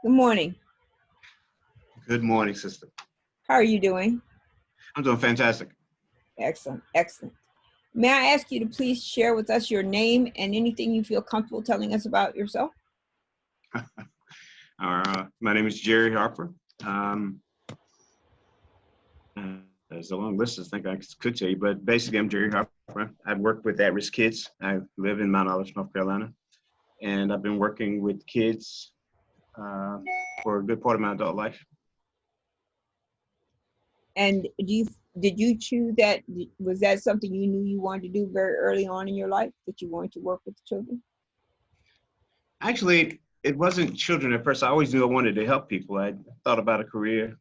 Good morning. Good morning, sister. How are you doing? I'm doing fantastic. Excellent, excellent. May I ask you to please share with us your name and anything you feel comfortable telling us about yourself? My name is Jerry Harper. There's a long list I think I could tell you, but basically I'm Jerry Harper. I've worked with at-risk kids. I live in Mount Olive, North Carolina, and I've been working with kids for a good part of my adult life. And did you choose that? Was that something you knew you wanted to do very early on in your life, that you wanted to work with children? Actually, it wasn't children at first. I always knew I wanted to help people. I thought about a career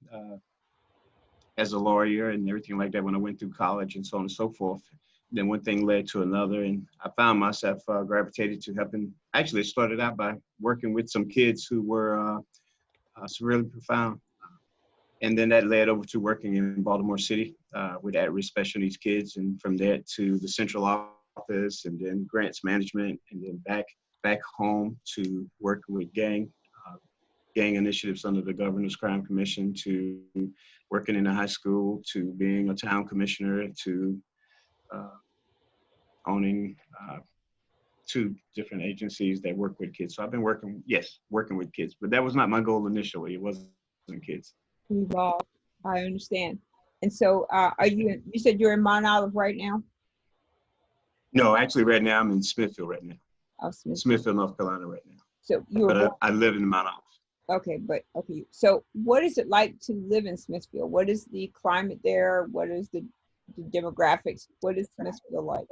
as a lawyer and everything like that when I went through college and so on and so forth. Then one thing led to another, and I found myself gravitated to helping. Actually, it started out by working with some kids who were severely profound. And then that led over to working in Baltimore City with at-risk special needs kids, and from there to the central office, and then grants management, and then back home to working with gang initiatives under the Governor's Crime Commission, to working in a high school, to being a town commissioner, to owning two different agencies that work with kids. So I've been working with kids, but that was not my goal initially. It wasn't kids. Evolved. I understand. And so, you said you're in Mount Olive right now? No, actually, right now I'm in Smithfield right now. Oh, Smithfield, North Carolina right now. So you were. But I live in Mount Olive. Okay, okay. So what is it like to live in Smithfield? What is the climate there? What is the demographics? What is Smithfield like?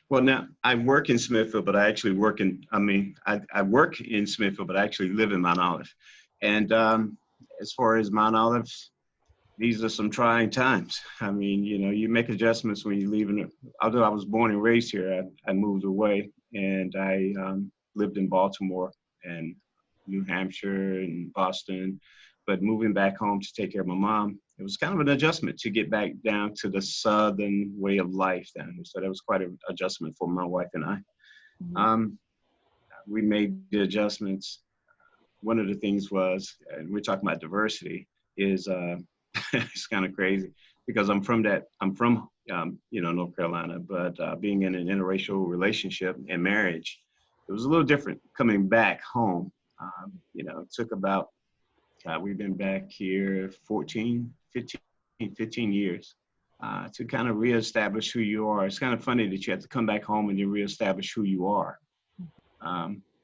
Well, now I work in Smithfield, but I actually work I work in Smithfield, but I actually live in Mount Olive. And as far as Mount Olive, these are some trying times. I mean, you make adjustments when you leave. Although I was born and raised here, I moved away, and I lived in Baltimore and New Hampshire and Boston. But moving back home to take care of my mom, it was kind of an adjustment to get back down to the Southern way of life down here. So that was quite an adjustment for my wife and I. Mm-hmm. We made the adjustments. One of the things was, and we're talking about diversity, is it's kind of crazy because I'm from North Carolina, but being in an interracial relationship and marriage, it was a little different coming back home. It took about, we've been back here 15 years to kind of reestablish who you are. It's kind of funny that you have to come back home and then reestablish who you are.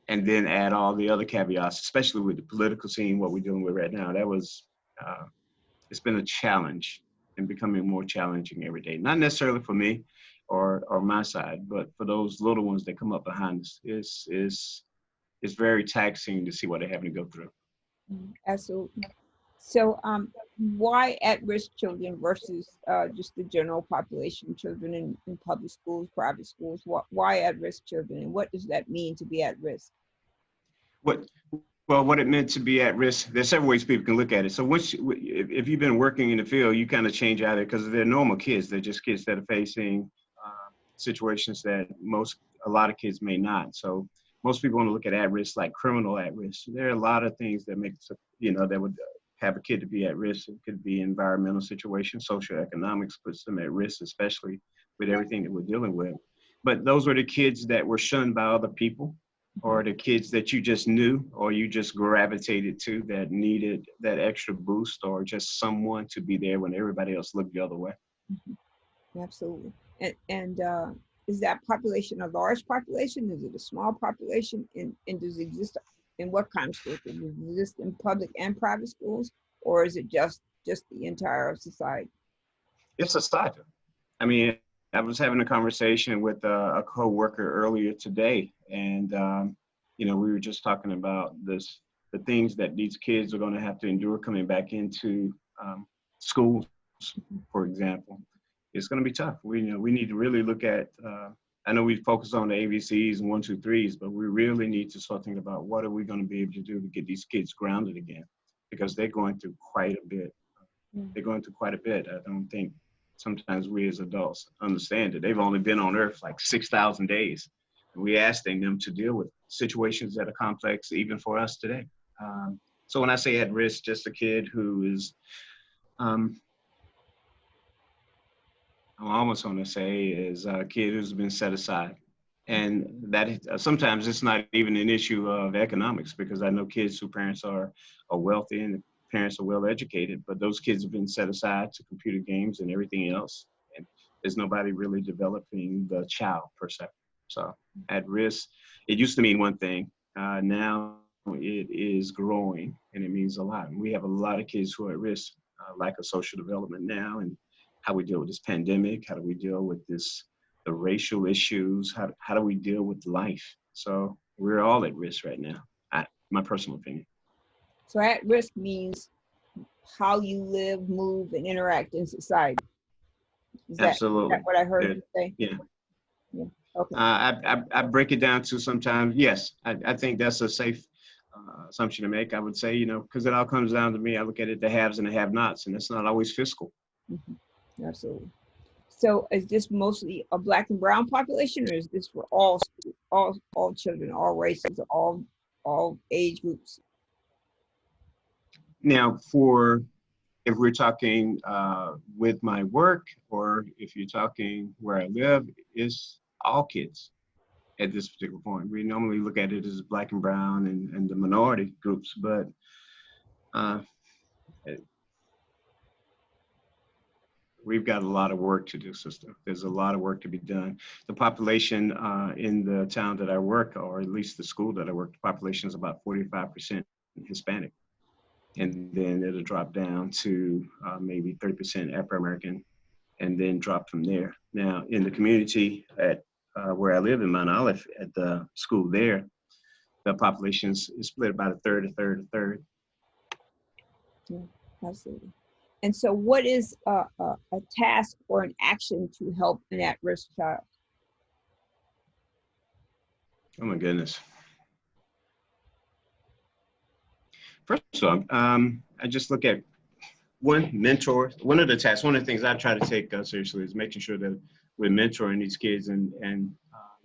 And then add all the other caveats, especially with the political scene, what we're dealing with right now. That was, it's been a challenge and becoming more challenging every day. Not necessarily for me or my side, but for those little ones that come up behind us. It's very taxing to see what they're having to go through. Absolutely. So why at-risk children versus just the general population, children in public schools, private schools? Why at-risk children, and what does that mean to be at risk? What it meant to be at risk, there's several ways people can look at it. So if you've been working in the field, you kind of change out of it because they're normal kids. They're just kids that are facing situations that a lot of kids may not. So most people want to look at risk like criminal at risk. There are a lot of things that make, that would have a kid to be at risk. It could be environmental situations, socioeconomics puts them at risk, especially with everything that we're dealing with. But those were the kids that were shunned by other people, or the kids that you just knew or you just gravitated to that needed that extra boost, or just someone to be there when everybody else looked the other way. Mm-hmm. Absolutely. And is that population a large population? Is it a small population? And does it exist in what kind of schools? Does it exist in public and private schools, or is it just the entire society? It's society. I mean, I was having a conversation with a co-worker earlier today, and we were just talking about the things that these kids are going to have to endure coming back into schools, for example. It's going to be tough. We need to really look at. I know we focus on the ABCs and 1, 2, 3s, but we really need to start thinking about what are we going to be able to do to get these kids grounded again, because they're going through quite a bit. They're going through quite a bit. I don't think sometimes we as adults understand it. They've only been on earth like 6,000 days. And we're asking them to deal with situations that are complex even for us today. So when I say at risk, just a kid who is, I almost want to say is a kid who's been set aside. And that sometimes it's not even an issue of economics, because I know kids whose parents are wealthy and the parents are well educated, but those kids have been set aside to computer games and everything else. And there's nobody really developing the child per se. So at risk, it used to mean one thing. Now it is growing and it means a lot. And we have a lot of kids who are at risk, lack of social development now, and how we deal with this pandemic, how do we deal with this, the racial issues, how do we deal with life? So we're all at risk right now, my personal opinion. So at risk means how you live, move, and interact in society. Is that Absolutely. what I heard you say? Yeah. Yeah. Okay. I break it down to sometimes, yes, I think that's a safe assumption to make. I would say, you know, because it all comes down to me, I look at it, the haves and the have-nots, and it's not always fiscal. Mm-hmm. Absolutely. So is this mostly a Black and brown population, or is this for all children, all races, all age groups? Now, if we're talking with my work, or if you're talking where I live, it's all kids at this particular point. We normally look at it as Black and brown and the minority groups, but we've got a lot of work to do, sister. There's a lot of work to be done. The population in the town that I work, or at least the school that I work, the population is about 45% Hispanic. And then it'll drop down to maybe 30% Afro-American, and then drop from there. Now, in the community at where I live in Mount Olive, at the school there, the population is split about a third, a third, a third. Yeah, absolutely. And so what is a task or an action to help an at-risk child? Oh my goodness. First of all, I just look at one mentor. One of the tasks, one of the things I try to take seriously is making sure that we're mentoring these kids and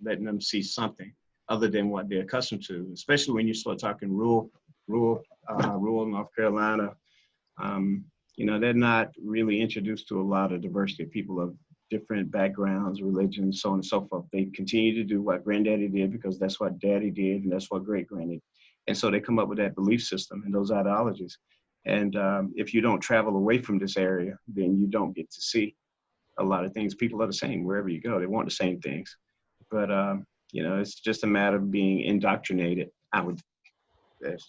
letting them see something other than what they're accustomed to, especially when you start talking rural North Carolina. You know, they're not really introduced to a lot of diversity of people of different backgrounds, religions, so on and so forth. They continue to do what granddaddy did because that's what daddy did and that's what great granny. And so they come up with that belief system and those ideologies. And if you don't travel away from this area, then you don't get to see a lot of things. People are the same wherever you go. They want the same things. But, you know, it's just a matter of being indoctrinated.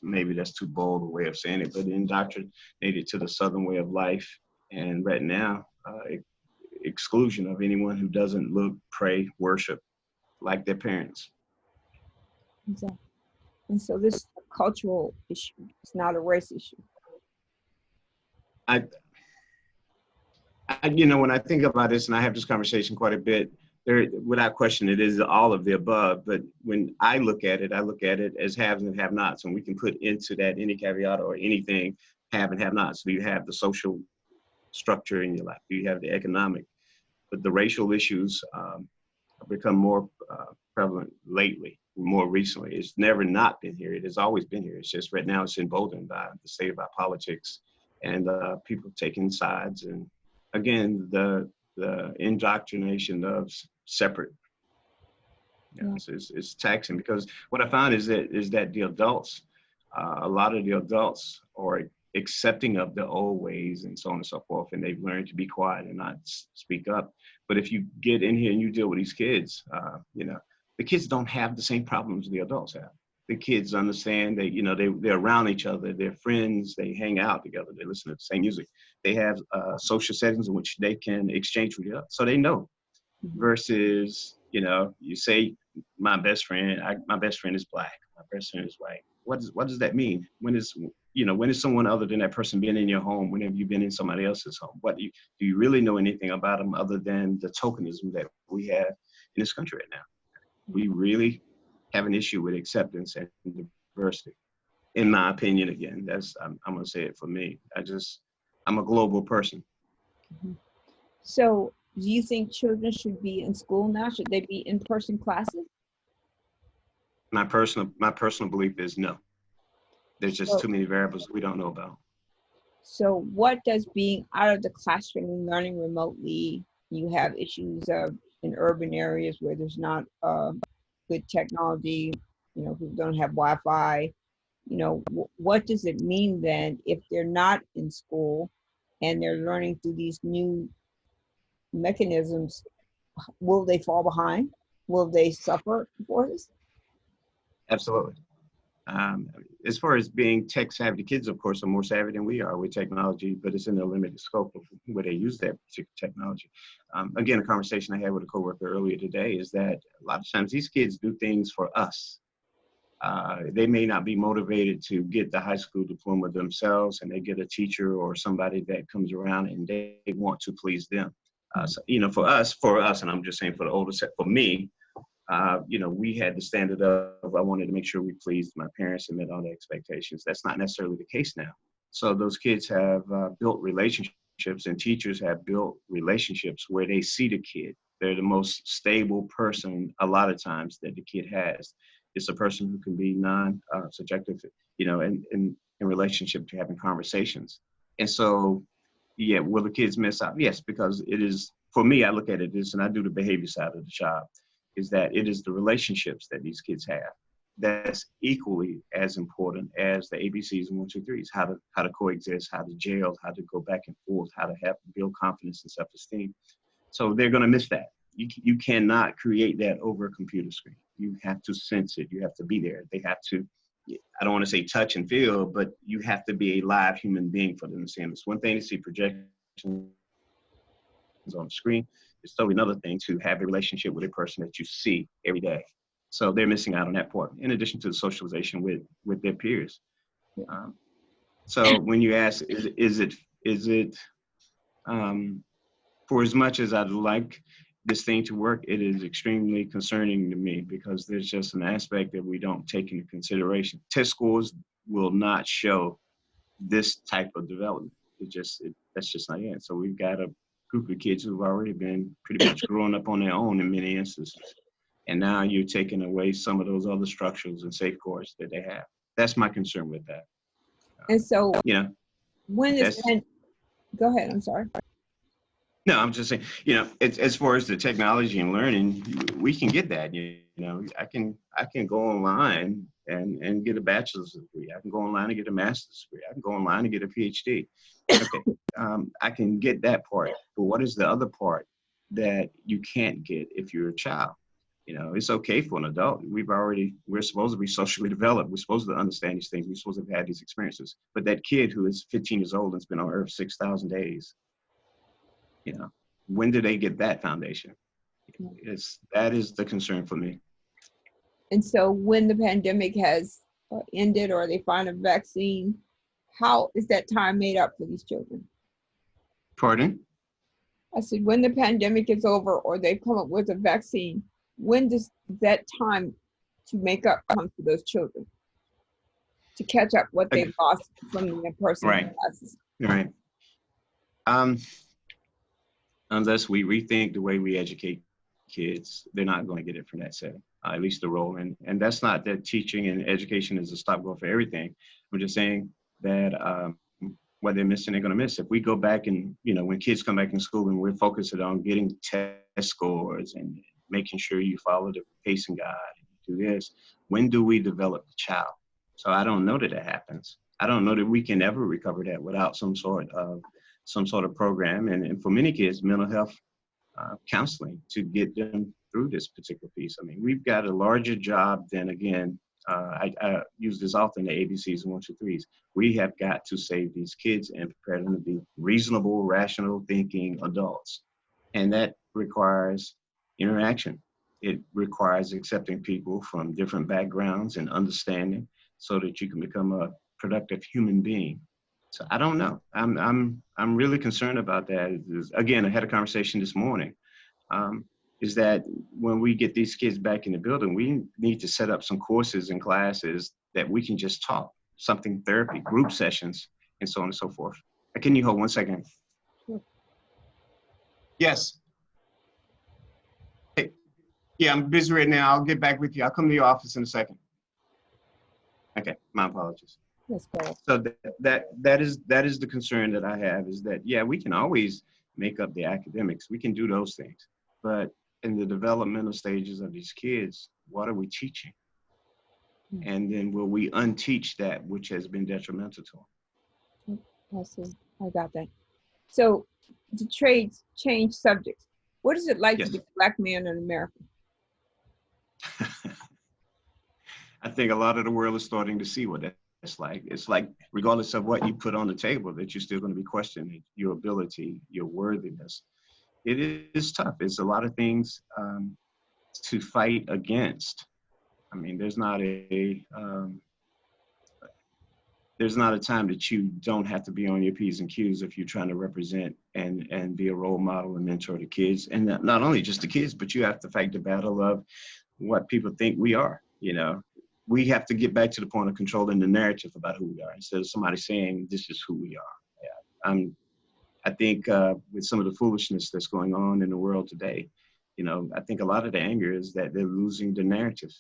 Maybe that's too bold a way of saying it, but indoctrinated to the Southern way of life. And right now, exclusion of anyone who doesn't look, pray, worship like their parents. Exactly. And so this is a cultural issue. It's not a race issue. You know, when I think about this, and I have this conversation quite a bit, without question, it is all of the above. But when I look at it as haves and have-nots, and we can put into that any caveat or anything have and have-nots. So you have the social structure in your life, you have the economic, but the racial issues have become more prevalent lately, more recently. It's never not been here. It has always been here. It's just right now it's emboldened by the state of our politics and people taking sides, and again, the indoctrination of separate. You know, it's taxing, because what I found is that the adults, a lot of the adults are accepting of the old ways and so on and so forth, and they've learned to be quiet and not speak up. But if you get in here and you deal with these kids, you know, the kids don't have the same problems the adults have. The kids understand that, you know, they're around each other, they're friends, they hang out together, they listen to the same music. They have social settings in which they can exchange with each other, so they know. Versus, you know, you say, my best friend is Black, my best friend is white. What does that mean? When is someone other than that person been in your home? When have you been in somebody else's home? Do you really know anything about them other than the tokenism that we have in this country right now? We really have an issue with acceptance and diversity, in my opinion. Again, I'm gonna say it for me. I'm a global person. So do you think children should be in school now? Should they be in-person classes? My personal belief is no. There's just So, too many variables we don't know about. so what does being out of the classroom and learning remotely, you have issues of in urban areas where there's not good technology, people don't have Wi-Fi, what does it mean then if they're not in school and they're learning through these new mechanisms? Will they fall behind? Will they suffer for this? Absolutely. Um, as far as being tech savvy, kids, of course, are more savvy than we are with technology, but it's in the limited scope of where they use that particular technology. Again, a conversation I had with a coworker earlier today is that a lot of times these kids do things for us. They may not be motivated to get the high school diploma themselves, and they get a teacher or somebody that comes around and they want to please them. So, for us, and I'm just saying for the older set, for me, we had the standard of I wanted to make sure we pleased my parents and met all the expectations. That's not necessarily the case now. So those kids have built relationships, and teachers have built relationships where they see the kid. They're the most stable person a lot of times that the kid has. It's a person who can be non-subjective, in relationship to having conversations. And so, yeah, will the kids miss out? Yes, because it is, for me, I look at it this, and I do the behavior side of the job, is that it is the relationships that these kids have that's equally as important as the ABCs and 1, 2, 3s, how to coexist, how to gel, how to go back and forth, how to build confidence and self-esteem. So they're going to miss that. You cannot create that over a computer screen. You have to sense it. You have to be there. They have to, I don't want to say touch and feel, but you have to be a live human being for them to see them. It's one thing to see projections on the screen. It's totally another thing to have a relationship with a person that you see every day. So they're missing out on that part, in addition to the socialization with their peers. So when you ask, is it for as much as I'd like this thing to work, it is extremely concerning to me because there's just an aspect that we don't take into consideration. Test scores will not show this type of development. That's just not it. So we've got a group of kids who've already been pretty much growing up on their own in many instances. And now you're taking away some of those other structures and safeguards that they have. That's my concern with that. And so when is That's, go ahead, I'm sorry. no, I'm just saying, as far as the technology and learning, we can get that. I can go online and get a bachelor's degree. I can go online and get a master's degree. I can go online and get a PhD. Okay, I can get that part. But what is the other part that you can't get if you're a child? It's okay for an adult. We're supposed to be socially developed. We're supposed to understand these things. We're supposed to have had these experiences. But that kid who is 15 years old and's been on Earth 6,000 days, when do they get that foundation? That is the concern for me. And so when the pandemic has ended or they find a vaccine, how is that time made up for these children? Pardon? I said, when the pandemic is over or they come up with a vaccine, when does that time to make up come for those children to catch up what they've lost from the in-person classes? Right. Unless we rethink the way we educate kids, they're not going to get it from that setting, at least the role. And that's not that teaching and education is a stop-go for everything. I'm just saying that what they're missing, they're going to miss. If we go back and, when kids come back in school and we're focused on getting test scores and making sure you follow the pacing guide, and do this, when do we develop the child? So I don't know that it happens. I don't know that we can ever recover that without some sort of program. And for many kids, mental health counseling to get them through this particular piece. I mean, we've got a larger job than, again, I use this often, the ABCs and 1, 2, 3s. We have got to save these kids and prepare them to be reasonable, rational thinking adults. And that requires interaction. It requires accepting people from different backgrounds and understanding so that you can become a productive human being. So I don't know. I'm really concerned about that. Again, I had a conversation this morning. Is that when we get these kids back in the building, we need to set up some courses and classes that we can just talk, something therapy, group sessions, and so on and so forth. Can you hold 1 second? Sure. Yes. Hey, yeah, I'm busy right now. I'll get back with you. I'll come to your office in a second. Okay, my apologies. That's cool. So that is the concern that I have, is that, yeah, we can always make up the academics. We can do those things. But in the developmental stages of these kids, what are we teaching? And then will we unteach that which has been detrimental to I see. I got that. So the trades change subjects. What is it like to them? be a Black man in America? Yes. I think a lot of the world is starting to see what that's like. It's like, regardless of what you put on the table, that you're still going to be questioning your ability, your worthiness. It is tough. It's a lot of things to fight against. I mean, there's not a time that you don't have to be on your P's and Q's if you're trying to represent and be a role model and mentor to kids. And not only just the kids, but you have to fight the battle of what people think we are. You know, we have to get back to the point of controlling the narrative about who we are, instead of somebody saying this is who we are. Yeah. I think with some of the foolishness that's going on in the world today, you know, I think a lot of the anger is that they're losing the narrative.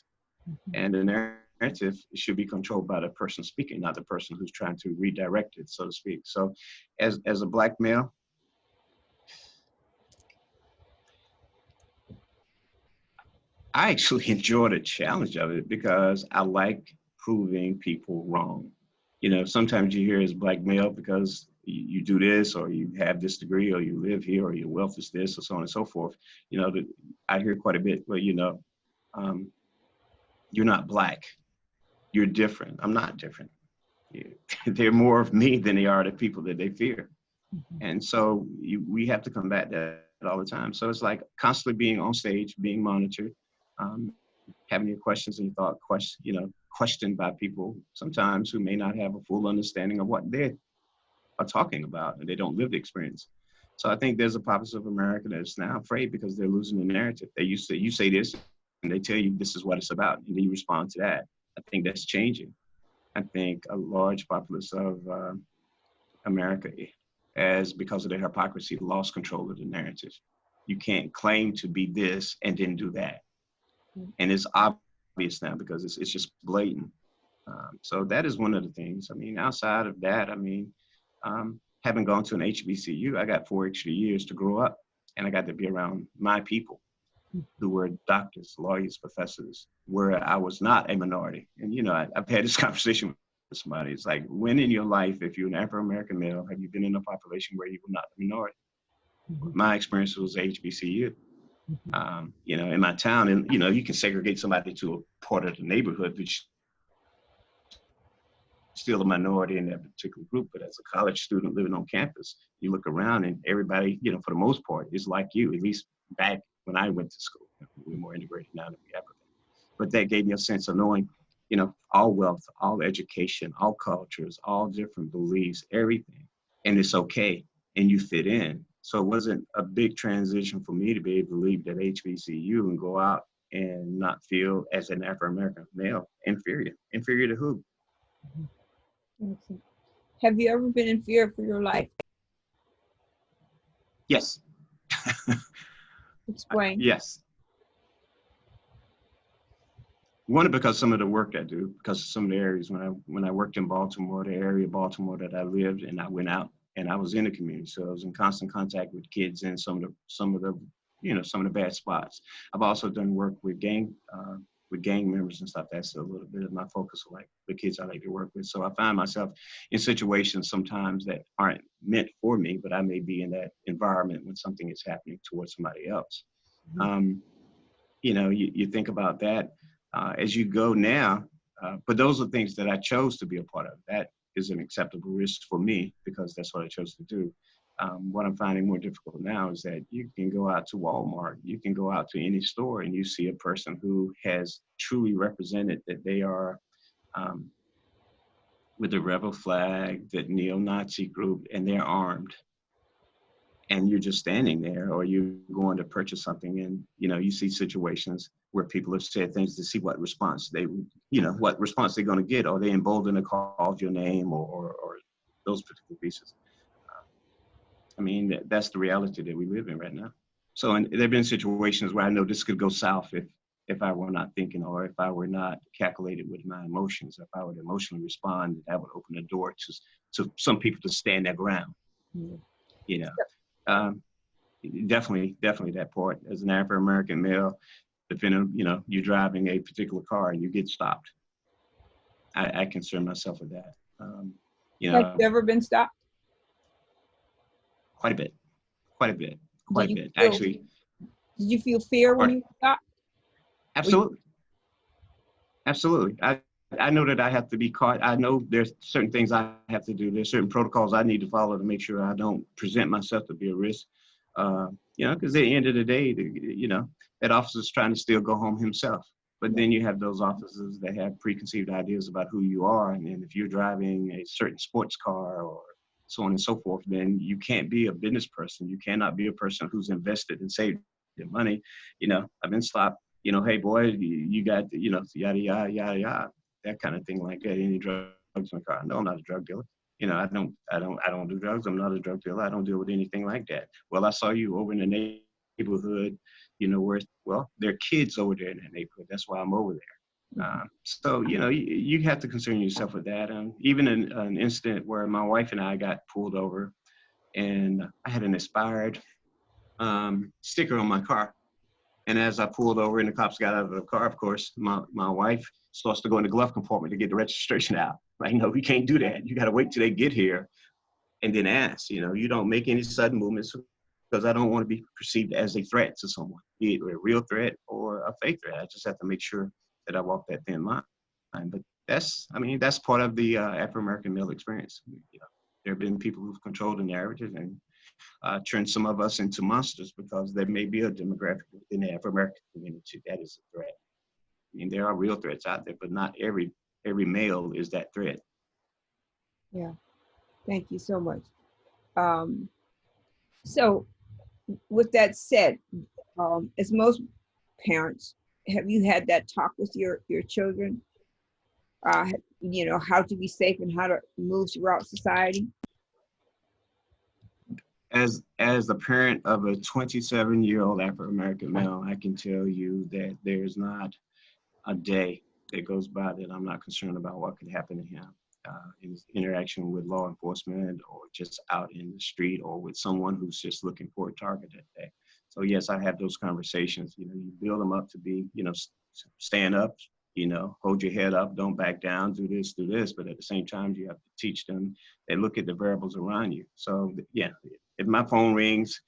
And the narrative should be controlled by the person speaking, not the person who's trying to redirect it, so to speak. So as a Black male, I actually enjoy the challenge of it because I like proving people wrong. You know, sometimes you hear as Black male, because you do this, or you have this degree, or you live here, or your wealth is this, or so on and so forth. You know, I hear quite a bit, well, you know, you're not Black, you're different. I'm not different. They're more of me than they are the people that they fear. And so we have to combat that all the time. So it's like constantly being on stage, being monitored, um, having your questions and your thought questioned by people sometimes who may not have a full understanding of what they are talking about, and they don't live the experience. So I think there's a populace of America that's now afraid because they're losing the narrative. You say this, and they tell you this is what it's about, and then you respond to that. I think that's changing. I think a large populace of America has, because of their hypocrisy, lost control of the narrative. You can't claim to be this and then do that. And it's obvious now because it's just blatant. So that is one of the things. I mean, outside of that, I mean, having gone to an HBCU, I got 4 extra years to grow up, and I got to be around my people who were doctors, lawyers, professors, where I was not a minority. And, you know, I've had this conversation with somebody. It's like, when in your life, if you're an Afro-American male, have you been in a population where you were not a minority? My experience was HBCU. You know, in my town, and, you know, you can segregate somebody to a part of the neighborhood, but still a minority in that particular group. But as a college student living on campus, you look around and everybody, you know, for the most part, is like you, at least back when I went to school. We're more integrated now than we ever been. But that gave me a sense of knowing, you know, all wealth, all education, all cultures, all different beliefs, everything. And it's okay. And you fit in. So it wasn't a big transition for me to be able to leave that HBCU and go out and not feel, as an Afro-American male, inferior. Inferior to who? Excellent. Have you ever been in fear for your life? Yes. Explain. Yes. One, because some of the work I do, because of some of the areas when I worked in Baltimore, the area of Baltimore that I lived, and I went out and I was in the community, so I was in constant contact with kids in some of the bad spots. I've also done work with gang members and stuff. That's a little bit of my focus, like the kids I like to work with. So I find myself in situations sometimes that aren't meant for me, but I may be in that environment when something is happening towards somebody else. You know, you think about that as you go now, but those are things that I chose to be a part of. That is an acceptable risk for me because that's what I chose to do. What I'm finding more difficult now is that you can go out to Walmart, you can go out to any store, and you see a person who has truly represented that they are with the rebel flag, that neo-Nazi group, and they're armed. And you're just standing there, or you're going to purchase something, and, you know, you see situations where people have said things to see what response they're going to get. Are they emboldened to call your name or those particular pieces? I mean, that's the reality that we live in right now. So, and there've been situations where I know this could go south if I were not thinking, or if I were not calculated with my emotions. If I would emotionally respond, that would open the door to some people to stand their ground. Mhm. You know, um, definitely that part. As an African American male, depending, you're driving a particular car and you get stopped. I concern myself with that. You Have know, you ever been stopped? quite a bit, quite a bit, Did quite a you bit. feel Actually, did you feel fear when pardon? you were stopped? Or you, Absolutely. Absolutely. I know that I have to be caught. I know there's certain things I have to do. There's certain protocols I need to follow to make sure I don't present myself to be a risk. Because at the end of the day, that officer's trying to still go home himself. But then you have those officers that have preconceived ideas about who you are. And if you're driving a certain sports car or so on and so forth, then you can't be a business person. You cannot be a person who's invested and saved their money. I've been stopped. Hey boy, you got, yada, yada, yada, yada, that kind of thing like that. Any drugs in the car? No, I'm not a drug dealer. I don't do drugs. I'm not a drug dealer. I don't deal with anything like that. Well, I saw you over in the neighborhood, well, there are kids over there in that neighborhood. That's why I'm over there. So, you have to concern yourself with that. Even in an incident where my wife and I got pulled over and I had an expired sticker on my car. And as I pulled over and the cops got out of the car, of course, my wife starts to go in the glove compartment to get the registration out. Like, no, we can't do that. You got to wait till they get here and then ask. You don't make any sudden movements because I don't want to be perceived as a threat to someone, be it a real threat or a fake threat. I just have to make sure that I walk that thin line. But that's part of the African American male experience. There have been people who've controlled the narrative and turn some of us into monsters because there may be a demographic within the African American community that is a threat. I mean, there are real threats out there, but not every male is that threat. yeah. Thank you so much. Um, so with that said, as most parents, have you had that talk with your children? How to be safe and how to move throughout society? As a parent of a 27-year-old African American male, I can tell you that there's not a day that goes by that I'm not concerned about what could happen to him in his interaction with law enforcement or just out in the street or with someone who's just looking for a target that day. So yes, I have those conversations. You build them up to be, stand up, hold your head up, don't back down, do this. But at the same time, you have to teach them and look at the variables around you. So yeah, if my phone rings,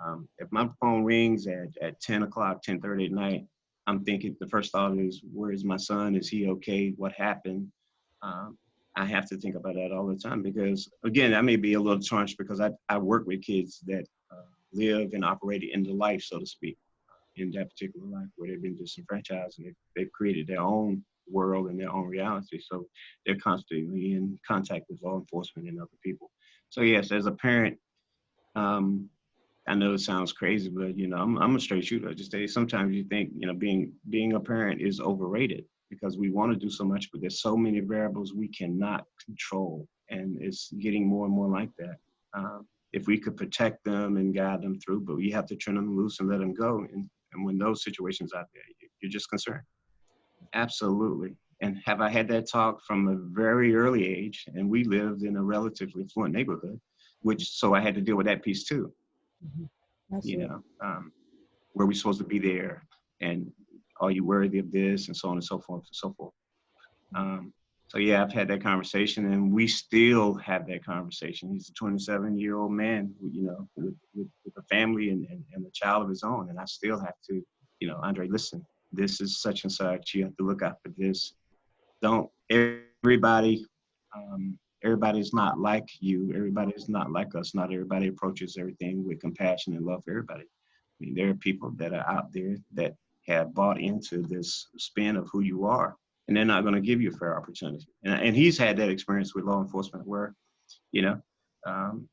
at 10 o'clock, 10:30 at night, I'm thinking the first thought is, where is my son? Is he okay? What happened? I have to think about that all the time because, again, I may be a little charged because I work with kids that live and operate in the life, so to speak, in that particular life where they've been disenfranchised and they've created their own world and their own reality. So they're constantly in contact with law enforcement and other people. So yes, as a parent, I know it sounds crazy, but I'm a straight shooter. I just say sometimes you think being a parent is overrated because we want to do so much, but there's so many variables we cannot control, and it's getting more and more like that. If we could protect them and guide them through, but we have to turn them loose and let them go. And when those situations out there, you're just concerned. Absolutely. And have I had that talk from a very early age? And we lived in a relatively affluent neighborhood, so I had to deal with that piece too. Mhm. you Absolutely. know, um, were we supposed to be there? And are you worthy of this? And so on and so forth and so forth. Um, so yeah, I've had that conversation and we still have that conversation. He's a 27-year-old man, with a family and a child of his own. And I still have to, Andre, listen, this is such and such. You have to look out for this. Don't everybody, everybody's not like you. Everybody is not like us. Not everybody approaches everything with compassion and love for everybody. I mean, there are people that are out there that have bought into this spin of who you are, and they're not going to give you a fair opportunity. And he's had that experience with law enforcement where, you know, um,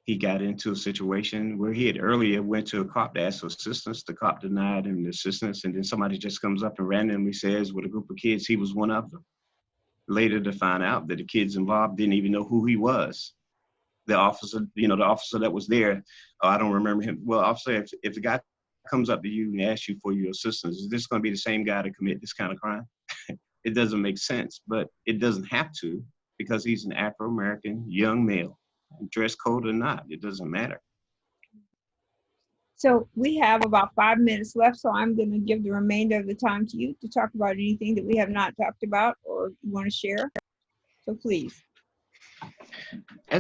he got into a situation where he had earlier went to a cop to ask for assistance. The cop denied him the assistance, and then somebody just comes up and randomly says, with a group of kids, he was one of them. Later to find out that the kids involved didn't even know who he was. The officer that was there, I don't remember him. Well, officer, if the guy comes up to you and asks you for your assistance, is this going to be the same guy to commit this kind of crime? It doesn't make sense, but it doesn't have to, because he's an Afro-American young male. Dress code or not, it doesn't matter. So we have about 5 minutes left, so I'm going to give the remainder of the time to you to talk about anything that we have not talked about or you want to share. So please. I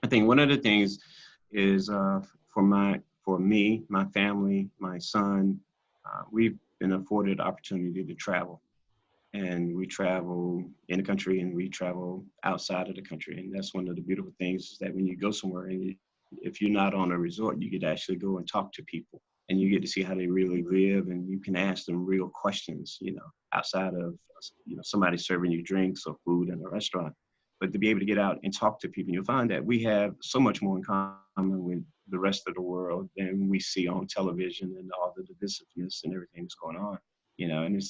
think one of the things is for me, my family, my son, we've been afforded the opportunity to travel. And we travel in the country and we travel outside of the country. And that's one of the beautiful things, is that when you go somewhere and if you're not on a resort, you get to actually go and talk to people and you get to see how they really live, and you can ask them real questions, outside of, somebody serving you drinks or food in a restaurant. But to be able to get out and talk to people, you'll find that we have so much more in common with the rest of the world than we see on television and all the divisiveness and everything that's going on, and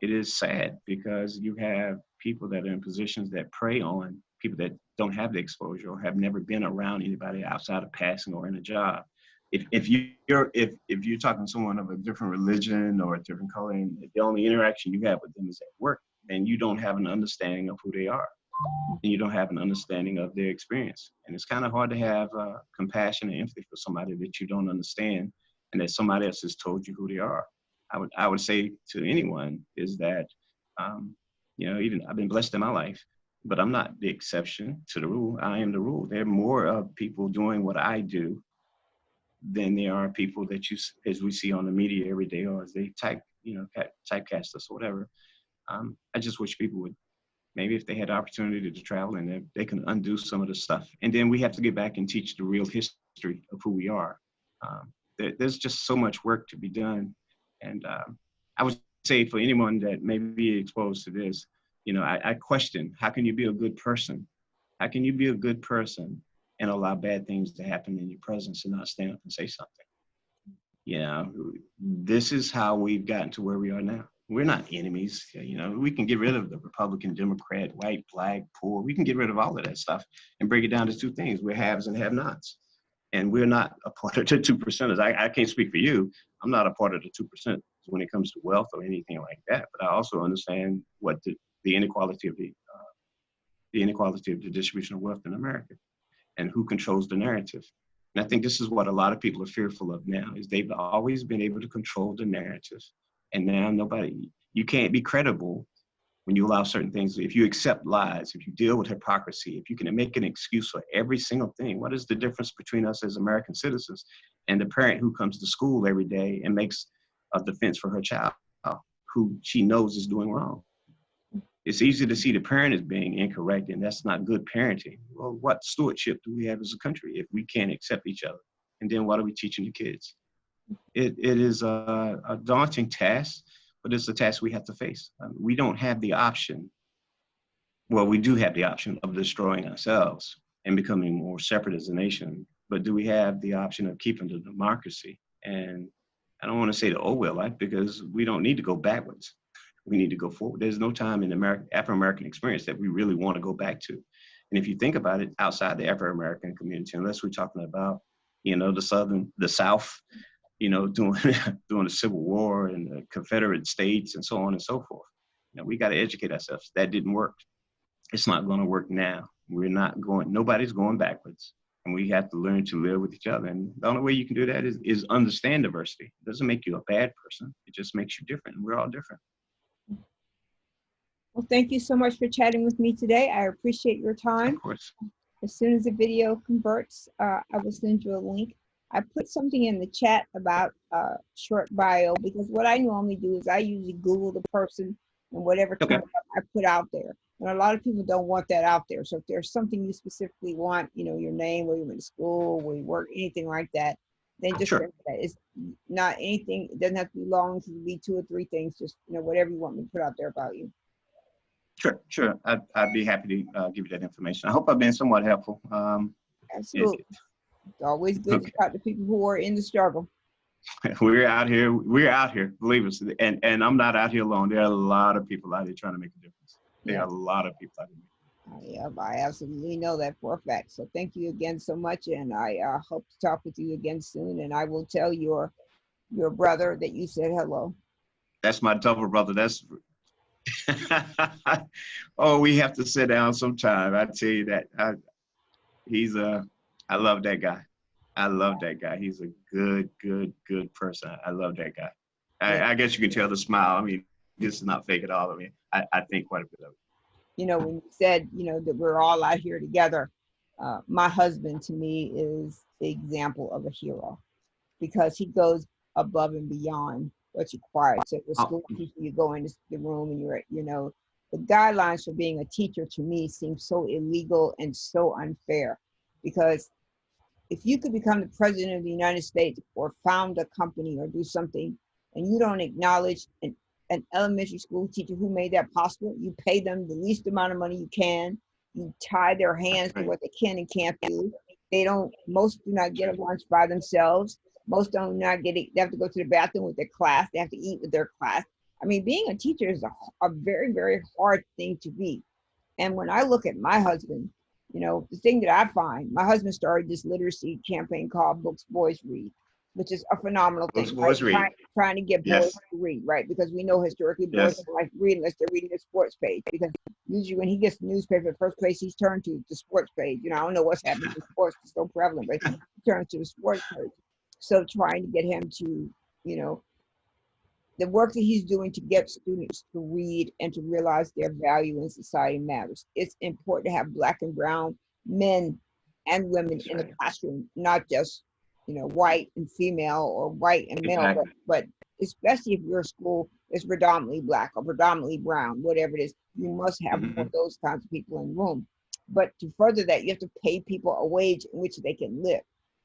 it is sad, because you have people that are in positions that prey on people that don't have the exposure or have never been around anybody outside of passing or in a job. If you're talking to someone of a different religion or a different color, and the only interaction you have with them is at work, then you don't have an understanding of who they are, and you don't have an understanding of their experience. And it's kind of hard to have compassion and empathy for somebody that you don't understand, and that somebody else has told you who they are. I would say to anyone is that, even I've been blessed in my life, but I'm not the exception to the rule. I am the rule. There are more of people doing what I do than there are people that as we see on the media every day, or as they typecast us or whatever. I just wish people would, maybe if they had the opportunity to travel, and they can undo some of the stuff. And then we have to get back and teach the real history of who we are. There's just so much work to be done. And I would say for anyone that may be exposed to this, I question, how can you be a good person? How can you be a good person and allow bad things to happen in your presence and not stand up and say something? This is how we've gotten to where we are now. We're not enemies. We can get rid of the Republican, Democrat, white, black, poor. We can get rid of all of that stuff and break it down to two things. We're haves and have-nots. And we're not a part of the 2%ers. I can't speak for you. I'm not a part of the 2% when it comes to wealth or anything like that. But I also understand what the inequality of the distribution of wealth in America, and who controls the narrative. And I think this is what a lot of people are fearful of now, is they've always been able to control the narrative. And now you can't be credible when you allow certain things. If you accept lies, if you deal with hypocrisy, if you can make an excuse for every single thing, what is the difference between us as American citizens and the parent who comes to school every day and makes a defense for her child who she knows is doing wrong? It's easy to see the parent as being incorrect, and that's not good parenting. Well, what stewardship do we have as a country if we can't accept each other? And then what are we teaching the kids? It is a daunting task, but it's a task we have to face. We don't have the option. Well, we do have the option of destroying ourselves and becoming more separate as a nation, but do we have the option of keeping the democracy? And I don't want to say the Orwell life, because we don't need to go backwards. We need to go forward. There's no time in the Afro-American experience that we really want to go back to. And if you think about it, outside the Afro-American community, unless we're talking about, the South, during the Civil War and the Confederate States and so on and so forth. We got to educate ourselves. That didn't work. It's not going to work now. Nobody's going backwards. And we have to learn to live with each other. And the only way you can do that is understand diversity. It doesn't make you a bad person. It just makes you different. And we're all different. Well, thank you so much for chatting with me today. I appreciate your time. Of course. As soon as the video converts, I will send you a link. I put something in the chat about short bio, because what I normally do is I usually Google the person and whatever comes up, I put out there. And a lot of people don't want that out there. So if there's something you specifically want, your name, where you went to school, where you work, anything like that, then just sure. That. It's not anything. It doesn't have to be long. It can be 2 or 3 things. Just whatever you want me to put out there about you. Sure. I'd be happy to give you that information. I hope I've been somewhat helpful. Absolutely. It's always good to talk to people who are in the struggle. We're out here, believe us. And I'm not out here alone. There are a lot of people out here trying to make a difference. There are a lot of people out here. I absolutely know that for a fact. So thank you again so much, and I hope to talk with you again soon. And I will tell your brother that you said hello. That's my double brother. That's oh, we have to sit down sometime. I tell you that. He's a. I love that guy. I love that guy. He's a good person. I love that guy. Yeah, I guess you can tell the smile. I mean, this is not fake at all. I mean, I think quite a bit of it. when you said that we're all out here together, my husband to me is the example of a hero because he goes above and beyond what's required. So the Oh, school teacher, you go into the room and the guidelines for being a teacher to me seem so illegal and so unfair because if you could become the president of the United States or found a company or do something and you don't acknowledge an elementary school teacher who made that possible, you pay them the least amount of money you can, you tie their hands to right. what they can and can't do. Most do not get a lunch by themselves. Most do not get it. They have to go to the bathroom with their class. They have to eat with their class. I mean, being a teacher is a very, very hard thing to be. And when I look at my husband, the thing that I find, my husband started this literacy campaign called Books Boys Read, which is a phenomenal Those thing, right? boys read. Trying to get boys Yes. to read, right? Because we know historically boys Yes. don't like to read unless they're reading the sports page. Because usually when he gets the newspaper, the first place he's turned to is the sports page. I don't know what's happening in sports, it's so prevalent, but he turns to the sports page. So trying to get him to, you know, the work that he's doing to get students to read and to realize their value in society matters. It's important to have black and brown men and women That's in the right. classroom, not just white and female or white and male, but Exactly. but especially if your school is predominantly black or predominantly brown, whatever it is, you must have more of Hmm. those kinds of people in the room. But to further that, you have to pay people a wage in which they can live.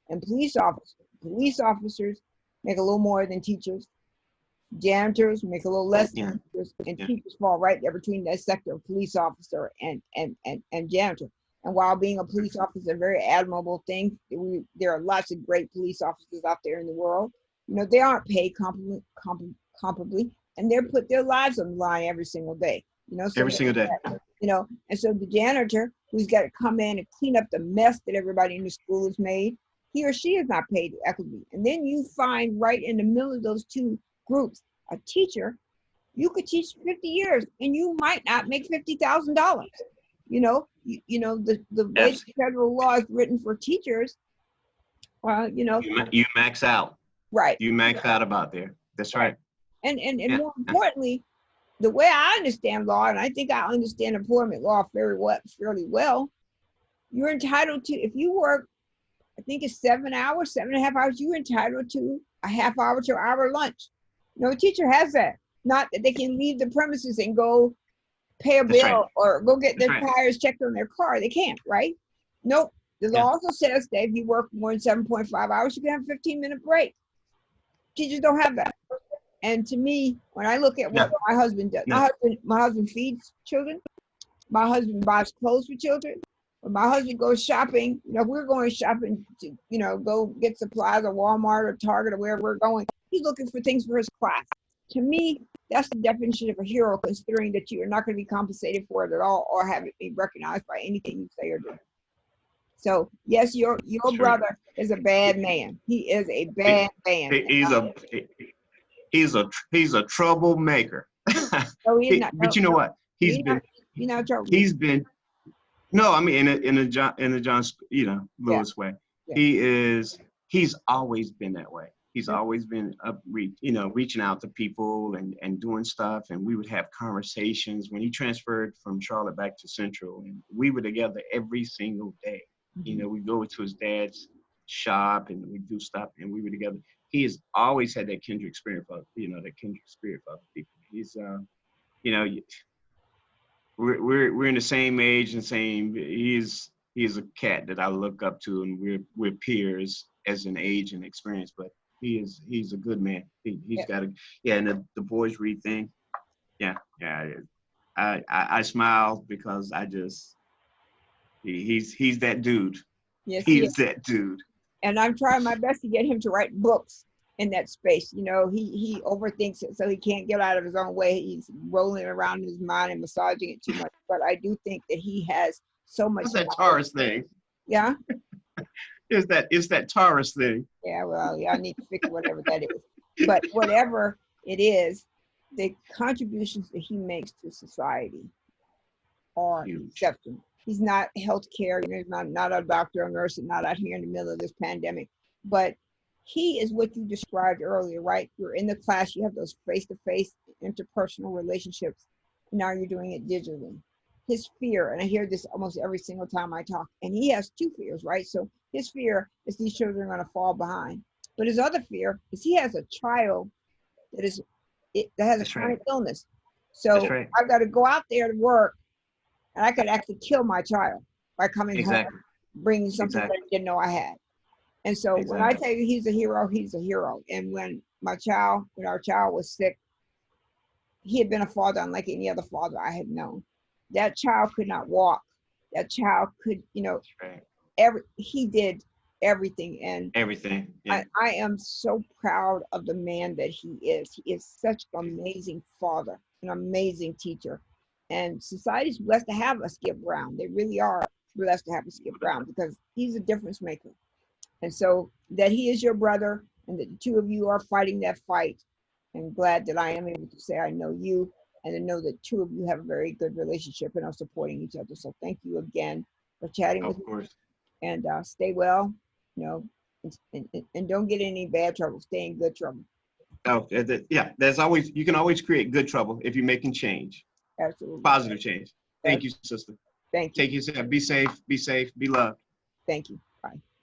And police officers make a little more than teachers. Janitors make a little less Yeah. than teachers, and Yeah. teachers fall right there between that sector of police officer and janitor. And while being a police officer is a very admirable thing, there are lots of great police officers out there in the world. They aren't paid comparably, and they're put their lives on the line every single day. So Every that, single day. and so the janitor who's got to come in and clean up the mess that everybody in the school has made, he or she is not paid equitably. And then you find right in the middle of those two groups a teacher. You could teach 50 years and you might not make $50,000. The way the Absolutely. federal law is written for teachers, You max out. right, You max out about there. That's right. right. And Yeah. more importantly, the way I understand law, and I think I understand employment law fairly well, you're entitled to, if you work, I think it's 7 hours, 7.5 hours, you're entitled to a half hour to an hour lunch. No teacher has that. Not that they can leave the premises and go pay a That's right. bill or go get That's their right. tires checked on their car. They can't, right? Nope. The Yeah. law also says that if you work more than 7.5 hours, you can have a 15-minute break. Teachers don't have that. And to me, when I look at what No. my husband does, No. my husband feeds children. My husband buys clothes for children. When my husband goes shopping, if we're going shopping to, go get supplies at Walmart or Target or wherever we're going, he's looking for things for his class. To me, that's the definition of a hero, considering that you are not going to be compensated for it at all or have it be recognized by anything you say or do. So yes, your That's right. brother is a bad man. He is a He- bad man. He's a he's a troublemaker. No, he's not. But No, you know no, what? he's not. He's not trouble. He's been no. I mean, in a John Yeah, Lewis way. yeah. He is. He's always been that way. He's Yeah. always been reaching out to people and doing stuff. And we would have conversations when he transferred from Charlotte back to Central, and we were together every single day. Mhm. We go to his dad's shop and we do stuff, and we were together. He has always had that kindred spirit for that kindred spirit for other people. He's you know we're in the same age and same. He's a cat that I look up to, and we're peers as an age and experience. But he's a good man. He's Yeah. got a yeah. And the boys read thing. Yeah, yeah. I smile because he's that dude. Yes, he is. He's that dude. And I'm trying my best to get him to write books. in that space. You know, he overthinks it, so he can't get out of his own way. He's rolling it around in his mind and massaging it too much. But I do think that he has so much What's that knowledge. Taurus thing? Yeah. It's that Taurus thing. Yeah, well, y'all need to fix whatever that is. But whatever it is, the contributions that he makes to society are Huge. exceptional. He's not healthcare, you know, he's not a doctor or nurse and not out here in the middle of this pandemic. But he is what you described earlier, right? You're in the class, you have those face-to-face interpersonal relationships. Now you're doing it digitally. His fear, and I hear this almost every single time I talk, and he has two fears, right? So his fear is these children are going to fall behind. But his other fear is he has a child that that has a That's right. chronic illness. That's So right. I've got to go out there to work, and I could actually kill my child by coming Exactly. home, bringing something that Exactly. I didn't know I had. And so when I Exactly. tell you he's a hero, he's a hero. And when our child was sick, he had been a father unlike any other father I had known. That child could not walk. That child could, you know, That's right. he did everything. And Everything. Yeah. I am so proud of the man that he is. He is such an amazing father, an amazing teacher. And society's blessed to have a Skip Brown. They really are blessed to have a Skip Brown because he's a difference maker. And so that he is your brother and that the two of you are fighting that fight. I'm glad that I am able to say I know you and to know that two of you have a very good relationship and are supporting each other. So thank you again for chatting with Of me, course. and stay well, you know, and don't get in any bad trouble. Stay in good trouble. Oh, yeah. You can always create good trouble if you're making change, Absolutely. positive change. Thank you, sister. Thank you. Take yourself. Be safe. Be safe. Be loved. Thank you. Bye.